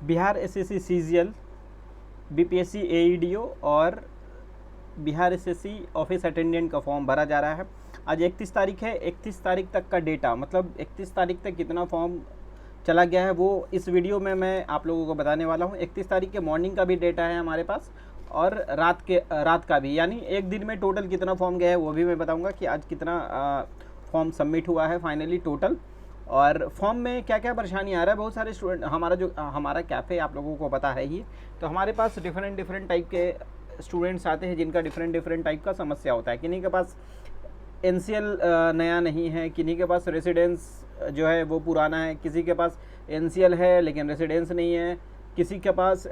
Bihar SSC CGL, BPSC एईडीओ और Bihar SSC office attendant का form भरा जा रहा है। आज 31 तारीख है। 31 तारीख तक का डेटा, मतलब 31 तारीख तक कितना फॉर्म चला गया है वो इस वीडियो में मैं आप लोगों को बताने वाला हूँ। 31 तारीख के मॉर्निंग का भी डेटा है हमारे पास और रात का भी, यानी एक दिन में टोटल कितना फॉर्म गया है वो भी मैं बताऊँगा कि आज कितना फॉर्म सबमिट हुआ है फाइनली टोटल। और फॉर्म में क्या क्या परेशानी आ रहा है। बहुत सारे स्टूडेंट, हमारा कैफ़े आप लोगों को पता है ही, तो हमारे पास डिफरेंट टाइप के स्टूडेंट्स आते हैं जिनका डिफरेंट टाइप का समस्या होता है। किन्हीं के पास एनसीएल नया नहीं है, किन्हीं के पास रेसिडेंस जो है वो पुराना है, किसी के पास एनसीएल है लेकिन रेसिडेंस नहीं है, किसी के पास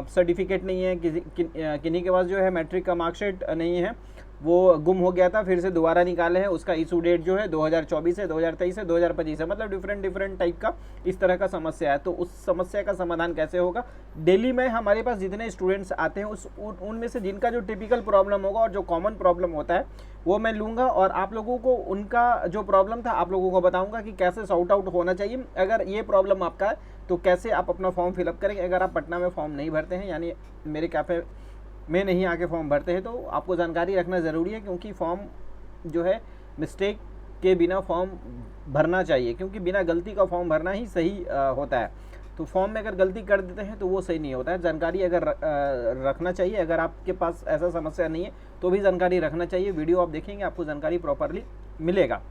सर्टिफिकेट नहीं है, किन्हीं के पास जो है मैट्रिक का मार्कशीट नहीं है, वो गुम हो गया था, फिर से दोबारा निकाले हैं, उसका इशू डेट जो है 2024 है, 2023 है, 2025 है, मतलब डिफरेंट टाइप का इस तरह का समस्या है। तो उस समस्या का समाधान कैसे होगा। डेली में हमारे पास जितने स्टूडेंट्स आते हैं उनमें से जिनका जो टिपिकल प्रॉब्लम होगा और जो कॉमन प्रॉब्लम होता है वो मैं लूँगा और आप लोगों को उनका जो प्रॉब्लम था आप लोगों को बताऊँगा कि कैसे सॉर्ट आउट होना चाहिए। अगर ये प्रॉब्लम आपका है तो कैसे आप अपना फॉर्म फिलअप करेंगे। अगर आप पटना में फॉर्म नहीं भरते हैं, यानी मेरे कैफ़े में नहीं आके फॉर्म भरते हैं, तो आपको जानकारी रखना ज़रूरी है, क्योंकि फॉर्म जो है मिस्टेक के बिना फॉर्म भरना चाहिए, क्योंकि बिना गलती का फॉर्म भरना ही सही होता है। तो फॉर्म में अगर गलती कर देते हैं तो वो सही नहीं होता है। जानकारी अगर रखना चाहिए। अगर आपके पास ऐसा समस्या नहीं है तो भी जानकारी रखना चाहिए। वीडियो आप देखेंगे आपको जानकारी प्रॉपरली मिलेगा।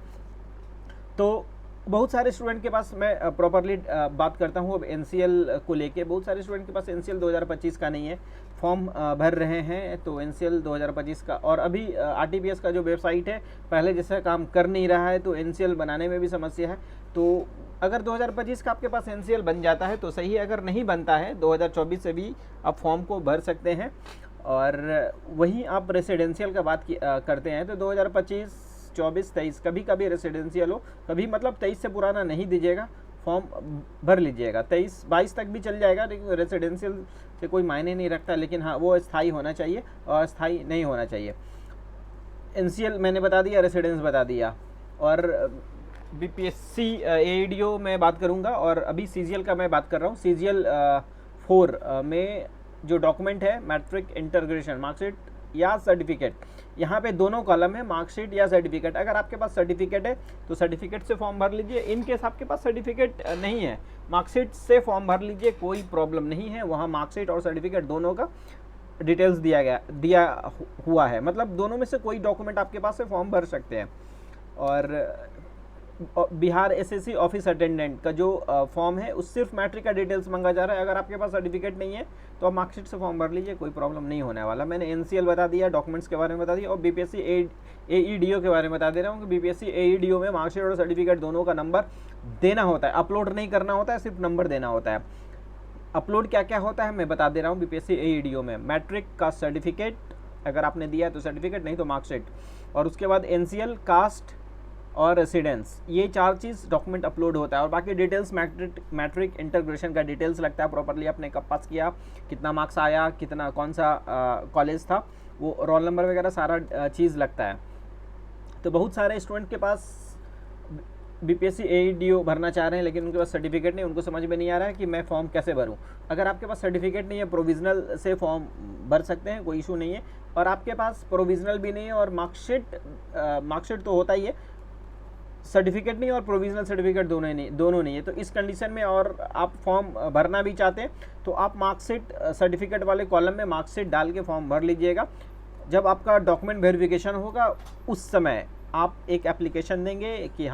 तो बहुत सारे स्टूडेंट के पास मैं प्रॉपरली बात करता हूँ अब एनसीएल को लेके। बहुत सारे स्टूडेंट के पास एनसीएल 2025 का नहीं है, फॉर्म भर रहे हैं तो एनसीएल 2025 का, और अभी आरटीपीएस का जो वेबसाइट है पहले जैसा काम कर नहीं रहा है, तो एनसीएल बनाने में भी समस्या है। तो अगर 2025 का आपके पास एनसीएल बन जाता है तो सही है, अगर नहीं बनता है 2024 से भी आप फॉर्म को भर सकते हैं। और वहीं आप रेसिडेंशियल का बात करते हैं तो 2025, 24, 23 कभी कभी रेसिडेंशियल हो, कभी मतलब 23 से पुराना नहीं दीजिएगा, फॉर्म भर लीजिएगा। 23, 22 तक भी चल जाएगा, लेकिन रेसिडेंशियल से कोई मायने नहीं रखता, लेकिन हाँ वो स्थायी होना चाहिए और अस्थायी नहीं होना चाहिए। एनसीएल मैंने बता दिया, रेसिडेंस बता दिया। और बीपीएससी एईडीओ में बात करूँगा और अभी सीजीएल का मैं बात कर रहा हूँ। सीजीएल 4 में जो डॉक्यूमेंट है मैट्रिक इंटीग्रेशन मार्कशीट या सर्टिफिकेट, यहाँ पे दोनों कॉलम है, मार्कशीट या सर्टिफिकेट। अगर आपके पास सर्टिफिकेट है तो सर्टिफिकेट से फॉर्म भर लीजिए। इन केस आपके पास सर्टिफिकेट नहीं है, मार्कशीट से फॉर्म भर लीजिए, कोई प्रॉब्लम नहीं है। वहाँ मार्कशीट और सर्टिफिकेट दोनों का डिटेल्स दिया हुआ है, मतलब दोनों में से कोई डॉक्यूमेंट आपके पास से फॉर्म भर सकते हैं। और बिहार एसएससी ऑफिस अटेंडेंट का जो फॉर्म है उस सिर्फ मैट्रिक का डिटेल्स मांगा जा रहा है। अगर आपके पास सर्टिफिकेट नहीं है तो आप मार्कशीट से फॉर्म भर लीजिए, कोई प्रॉब्लम नहीं होने वाला। मैंने एनसीएल बता दिया, डॉक्यूमेंट्स के बारे में बता दिया, और बीपीएससी एईडीओ के बारे में बता दे रहा हूँ कि बीपीएससी एईडीओ में मार्कशीट और सर्टिफिकेट दोनों का नंबर देना होता है, अपलोड नहीं करना होता है, सिर्फ नंबर देना होता है। अपलोड क्या क्या होता है मैं बता दे रहा हूँ। बीपीएससी एईडीओ में मैट्रिक का सर्टिफिकेट, अगर आपने दिया है तो सर्टिफिकेट, नहीं तो मार्कशीट, और उसके बाद एनसीएल, कास्ट और रेसिडेंस, ये 4 चीज़ डॉक्यूमेंट अपलोड होता है। और बाकी डिटेल्स मैट्रिक इंटीग्रेशन का डिटेल्स लगता है प्रॉपरली, आपने कब पास किया, कितना मार्क्स आया, कितना कौन सा कॉलेज था, वो रोल नंबर वगैरह सारा चीज़ लगता है। तो बहुत सारे स्टूडेंट के पास बीपीएससी एईडीओ भरना चाह रहे हैं लेकिन उनके पास सर्टिफिकेट नहीं, उनको समझ में नहीं आ रहा है कि मैं फॉर्म कैसे भरूं। अगर आपके पास सर्टिफिकेट नहीं है, प्रोविज़नल से फॉर्म भर सकते हैं, कोई इशू नहीं है। और आपके पास प्रोविज़नल भी नहीं है और मार्कशीट तो होता ही है, सर्टिफिकेट नहीं और प्रोविजनल सर्टिफिकेट दोनों नहीं है। तो इस कंडीशन में और आप फॉर्म भरना भी चाहते हैं तो आप मार्कशीट सर्टिफिकेट वाले कॉलम में मार्कशीट डाल के फॉर्म भर लीजिएगा। जब आपका डॉक्यूमेंट वेरिफिकेशन होगा उस समय आप एक एप्लीकेशन देंगे कि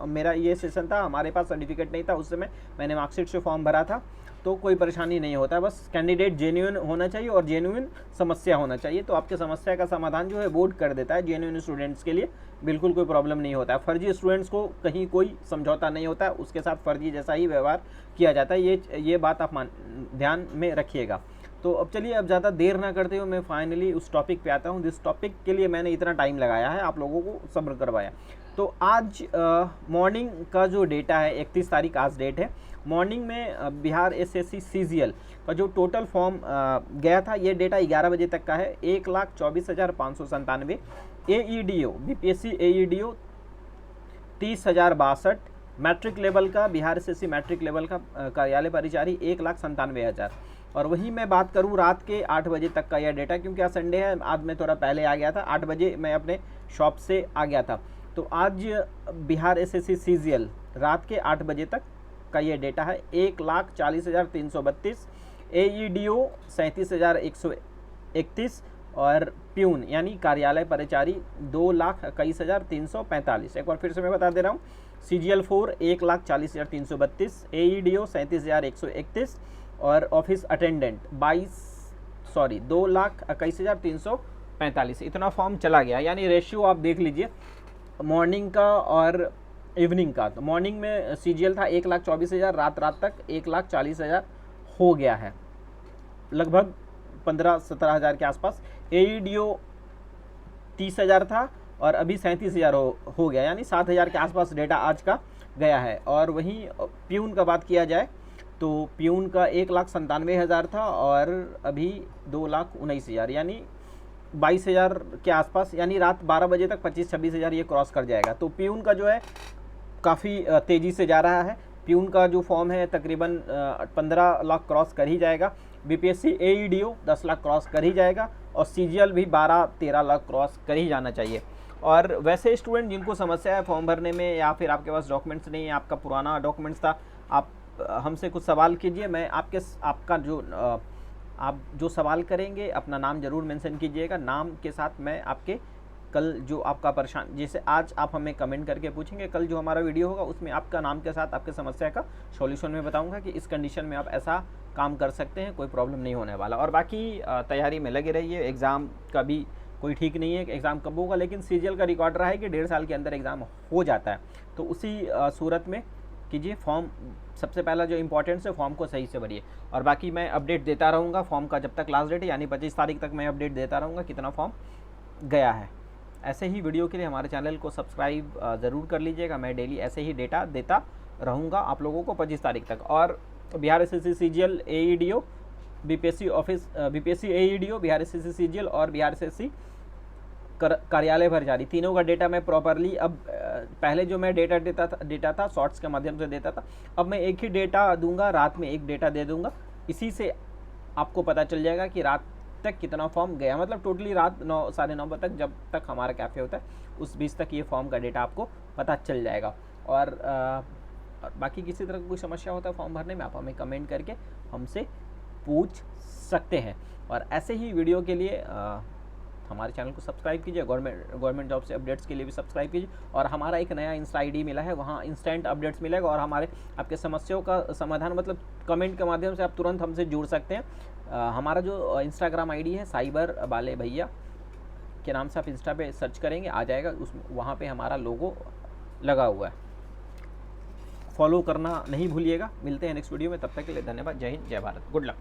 मेरा ये सेशन था, हमारे पास सर्टिफिकेट नहीं था उस समय, मैंने मार्कशीट से फॉर्म भरा था, तो कोई परेशानी नहीं होता है। बस कैंडिडेट जेन्युइन होना चाहिए और जेन्युइन समस्या होना चाहिए, तो आपके समस्या का समाधान जो है बोर्ड कर देता है। जेन्युइन स्टूडेंट्स के लिए बिल्कुल कोई प्रॉब्लम नहीं होता है। फर्जी स्टूडेंट्स को कहीं कोई समझौता नहीं होता है, उसके साथ फर्जी जैसा ही व्यवहार किया जाता है। ये बात आप ध्यान में रखिएगा। तो अब चलिए, अब ज़्यादा देर ना करते हुए मैं फाइनली उस टॉपिक पे आता हूँ जिस टॉपिक के लिए मैंने इतना टाइम लगाया है, आप लोगों को सब्र करवाया। तो आज मॉर्निंग का जो डेटा है, 31 तारीख आज डेट है, मॉर्निंग में बिहार एसएससी सीजीएल का जो टोटल फॉर्म गया था, ये डेटा 11 बजे तक का है, 1,24,597। एईडीओ बीपीएससी एईडीओ 30,062, मैट्रिक लेवल का, बिहार एसएससी मैट्रिक लेवल का कार्यालय परिचारी 1,97,000। और वहीं मैं बात करूं रात के 8 बजे तक का यह डेटा, क्योंकि आज संडे है, आज मैं थोड़ा पहले आ गया था, 8 बजे मैं अपने शॉप से आ गया था। तो आज बिहार एसएससी सीजीएल रात के 8 बजे तक का ये डेटा है 1,40,332, एईडीओ 37,131 और प्यून यानी कार्यालय परिचारी 2,21,345। एक बार फिर से मैं बता दे रहा हूँ, सीजीएल 4 1,40,332, एईडीओ 37,131 और ऑफिस अटेंडेंट 2,21,345। इतना फॉर्म चला गया। यानी रेशियो आप देख लीजिए मॉर्निंग का और इवनिंग का। तो मॉर्निंग में सीजीएल था 1,24,000, रात तक 1,40,000 हो गया है, लगभग 15-17 हज़ार के आसपास। एईडीओ 30,000 था और अभी 37,000 हो गया, यानी 7,000 के आसपास डेटा आज का गया है। और वहीं प्यून का बात किया जाए तो प्यून का 1,97,000 था और अभी 2,19,000, यानी 22,000 के आसपास, यानी रात 12 बजे तक 25-26,000 ये क्रॉस कर जाएगा। तो प्यून का जो है काफ़ी तेज़ी से जा रहा है। प्यून का जो फॉर्म है तकरीबन 15 लाख क्रॉस कर ही जाएगा। बीपीएससी एईडीओ 10 लाख क्रॉस कर ही जाएगा और सीजीएल भी 12-13 लाख क्रॉस कर ही जाना चाहिए। और वैसे स्टूडेंट जिनको समस्या है फॉर्म भरने में, या फिर आपके पास डॉक्यूमेंट्स नहीं है, आपका पुराना डॉक्यूमेंट्स था, आप हमसे कुछ सवाल कीजिए। मैं आपका आप जो सवाल करेंगे अपना नाम ज़रूर मेंशन कीजिएगा। नाम के साथ मैं आपके कल जो आपका परेशान, जैसे आज आप हमें कमेंट करके पूछेंगे, कल जो हमारा वीडियो होगा उसमें आपका नाम के साथ आपके समस्या का सॉल्यूशन में बताऊंगा कि इस कंडीशन में आप ऐसा काम कर सकते हैं, कोई प्रॉब्लम नहीं होने वाला। और बाकी तैयारी में लगे रहिए। एग्ज़ाम का भी कोई ठीक नहीं है कि एग्ज़ाम कब होगा, लेकिन सीजीएल का रिकॉर्ड रहा है कि 1.5 साल के अंदर एग्ज़ाम हो जाता है। तो उसी सूरत में कीजिए। फॉर्म सबसे पहला जो इम्पोर्टेंट है, फॉर्म को सही से भरिए। और बाकी मैं अपडेट देता रहूँगा फॉर्म का, जब तक लास्ट डेट है यानी 25 तारीख तक मैं अपडेट देता रहूँगा कितना फॉर्म गया है। ऐसे ही वीडियो के लिए हमारे चैनल को सब्सक्राइब ज़रूर कर लीजिएगा। मैं डेली ऐसे ही डेटा देता रहूँगा आप लोगों को 25 तारीख तक। और Bihar SSC CGL AEDO, BPSC AEDO, Bihar SSC CGL और बिहार एसएससी कार्यालय परिचारी, तीनों का डेटा मैं प्रॉपरली अब पहले जो मैं डेटा था शॉर्ट्स के माध्यम से देता था, अब मैं एक ही डेटा दूंगा, रात में एक डेटा दे दूंगा। इसी से आपको पता चल जाएगा कि रात तक कितना फॉर्म गया, मतलब टोटली रात 9 साढ़े 9 बजे तक, जब तक हमारा कैफ़े होता है उस बीच तक ये फॉर्म का डेटा आपको पता चल जाएगा। और बाकी किसी तरह की कोई समस्या होता है फॉर्म भरने में, आप हमें कमेंट करके हमसे पूछ सकते हैं। और ऐसे ही वीडियो के लिए हमारे चैनल को सब्सक्राइब कीजिए। गवर्नमेंट जॉब से अपडेट्स के लिए भी सब्सक्राइब कीजिए। और हमारा एक नया इंस्टा आईडी मिला है, वहाँ इंस्टेंट अपडेट्स मिलेगा और आपके समस्याओं का समाधान, मतलब कमेंट के माध्यम से आप तुरंत हमसे जुड़ सकते हैं। हमारा जो इंस्टाग्राम आईडी है साइबर वाले भैया के नाम से आप इंस्टा पे सर्च करेंगे, आ जाएगा, वहाँ पे हमारा लोगो लगा हुआ है। फॉलो करना नहीं भूलिएगा। मिलते हैं नेक्स्ट वीडियो में, तब तक के लिए धन्यवाद। जय हिंद, जय भारत, गुड लक।